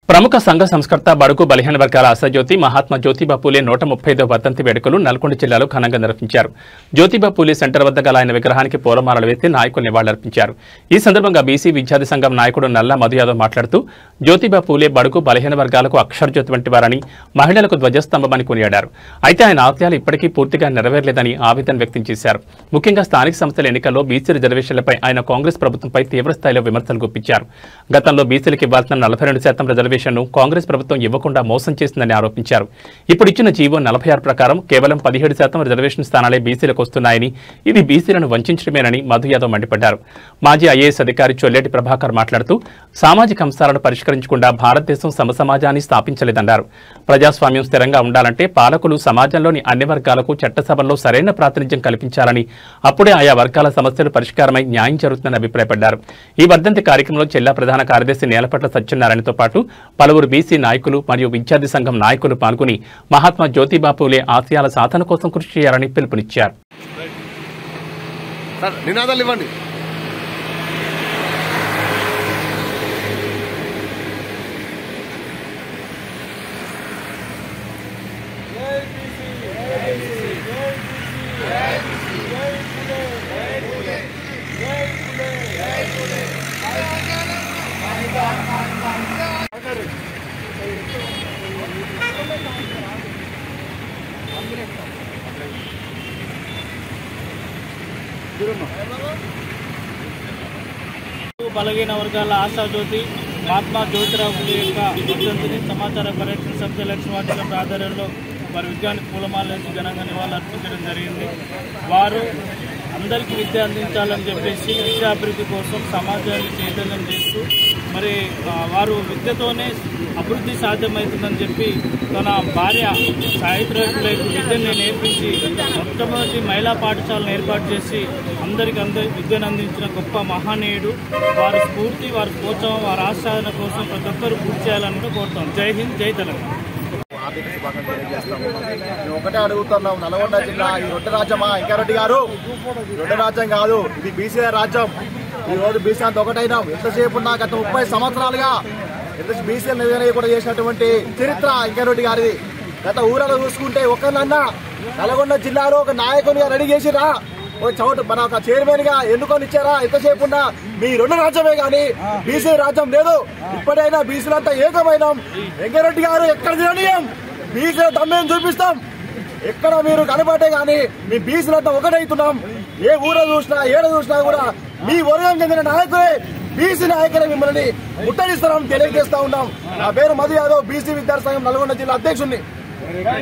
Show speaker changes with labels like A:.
A: ప్రముఖ సంఘ సంస్కర్త బడుగు బలహీన వర్గాల ఆశాజ్యోతి మహాత్మా జ్యోతిబా పూలే 135వ వర్ధంతి వేడుకలు నల్గొండ జిల్లాలో ఘనంగా నిర్వహించారు. జ్యోతిబా పూలే సెంటర్ వద్ద గల ఆయన విగ్రహానికి పూలమాలలు వేసి నాయకులు నివాళులర్పించారు. ఈ సందర్భంగా బీసీ విద్యార్థి సంఘం నాయకుడు నల్ల మధు యాదవ్ మాట్లాడుతూ జ్యోతిబా పూలే బడుగు బలహీన వర్గాలకు అక్షరజ్యోతి వంటి వారని, మహిళలకు ధ్వజస్తంభమని కొనియాడారు. అయితే ఆయన ఆశయాలు ఇప్పటికీ పూర్తిగా నెరవేరలేదని ఆవేదన వ్యక్తం చేశారు. ముఖ్యంగా స్థానిక సంస్థల ఎన్నికల్లో బీసీ రిజర్వేషన్లపై ఆయన కాంగ్రెస్ ప్రభుత్వంపై తీవ్రస్థాయిలో విమర్శలు గుప్పించారు. గతంలో బీసీలకు ఇవ్వాల్సిన 42% రిజర్వేషన్ కాంగ్రెస్ ప్రభుత్వం ఇవ్వకుండా మోసం చేసిందని ఆరోపించారు. ఇప్పుడు ఇచ్చిన జీవో 46 ప్రకారం కేవలం 17% రిజర్వేషన్ స్థానాలే బీసీలకు వస్తున్నాయని, ఇది బీసీలను వంచడమేనని మధు యాదవ్ మండిపడ్డారు. మాజీ ఐఏఎస్ అధికారి చొల్లేటి ప్రభాకర్ మాట్లాడుతూ సామాజిక అంశాలను పరిష్కరించకుండా భారతదేశం సమసమాజాన్ని స్థాపించలేదన్నారు. ప్రజాస్వామ్యం స్థిరంగా ఉండాలంటే పాలకులు సమాజంలోని అన్ని వర్గాలకు చట్టసభల్లో సరైన ప్రాతినిధ్యం కల్పించాలని, అప్పుడే ఆయా వర్గాల సమస్యలు పరిష్కారమై న్యాయం జరుగుతుందని అభిప్రాయపడ్డారు. ఈ వర్ధంతి కార్యక్రమంలో జిల్లా ప్రధాన కార్యదర్శి నేలపట్ల సత్యనారాయణతో పాటు పలువురు బీసీ నాయకులు మరియు విద్యార్థి సంఘం నాయకులు పాల్గొని మహాత్మా జ్యోతిబా పూలే ఆశయాల సాధన కోసం కృషి చేయాలని పిలుపునిచ్చారు.
B: బలహీన వర్గాల ఆశాజ్యోతి మహాత్మా జ్యోతిరావు పూలే యొక్క వర్ధంతిని సమాచార పర్యటన సభ్యుల లక్ష్మీవాటిక ఆధ్వర్యంలో వారి విజ్ఞానికి పూలమాల వేసి ఘనంగా నివాళులర్పించడం జరిగింది. వారు అందరికీ విద్య అందించాలని చెప్పేసి విద్యాభివృద్ధి కోసం సమాజాన్ని చైతన్యం చేస్తూ మరి వారు విద్యతోనే అభివృద్ధి సాధ్యమవుతుందని చెప్పి తన భార్య సాయిత్రులకు విద్యను నేర్పించి మొట్టమొదటి మహిళా పాఠశాలను ఏర్పాటు చేసి అందరికీ విద్యను అందించిన గొప్ప మహానీయుడు. వారి స్ఫూర్తి, వారి ప్రోత్సాహం, వారి ఆశాదన కోసం ప్రతి ఒక్కరు పూర్తి చేయాలని కోరుతాం. జై హింద్, జై తెలంగాణ.
C: ఆర్థిక శుభాకాంక్షలు తెలియజేస్తాము. మేము ఒకటే అడుగుతున్నాం, నల్గొండ జిల్లా ఈ రొట్టె రాజ్యమా? ఇంకారెడ్డి గారు, రొట్టె రాజ్యం కాదు, ఇది బీసీ రాజ్యం. ఈ రోజు బీసీ అంతా ఒకటైనాం. ఎంతసేపు ఉన్నా గత 30 సంవత్సరాలుగా బీసీలు నిర్ణయం కూడా చేసినటువంటి చరిత్ర ఇంకారెడ్డి గారిది. గత ఊరలో చూసుకుంటే ఒకరినన్నా నల్గొండ జిల్లాలో ఒక నాయకునిగా రెడీ చేసిరా, ఒక చోటు మన ఒక చైర్మన్ గా ఎన్నుకొని ఇచ్చారా? ఎంతసేపు ఉన్నా మీ రెండు రాజ్యమే గానీ బీసీ రాజ్యం లేదు. ఇప్పుడైనా బీసీలంతా ఏకమైనాం. వెంకరెడ్డి గారు ఎక్కడ తిరగనీయం, బీసీల దమ్మేం చూపిస్తాం. ఎక్కడ మీరు కనబట్టే గానీ మీ బీసీలంతా ఒకటైతున్నాం. ఏ ఊర చూసినా ఏడ చూసినా కూడా మీ వర్గం చెందిన నాయకులే, బీసీ నాయకులే మిమ్మల్ని ముట్టడిస్తారని తెలియజేస్తా ఉన్నాం. నా పేరు మధు యాదవ్, బీసీ విద్యార్థి సంఘం నల్గొండ జిల్లా అధ్యక్షుడిని.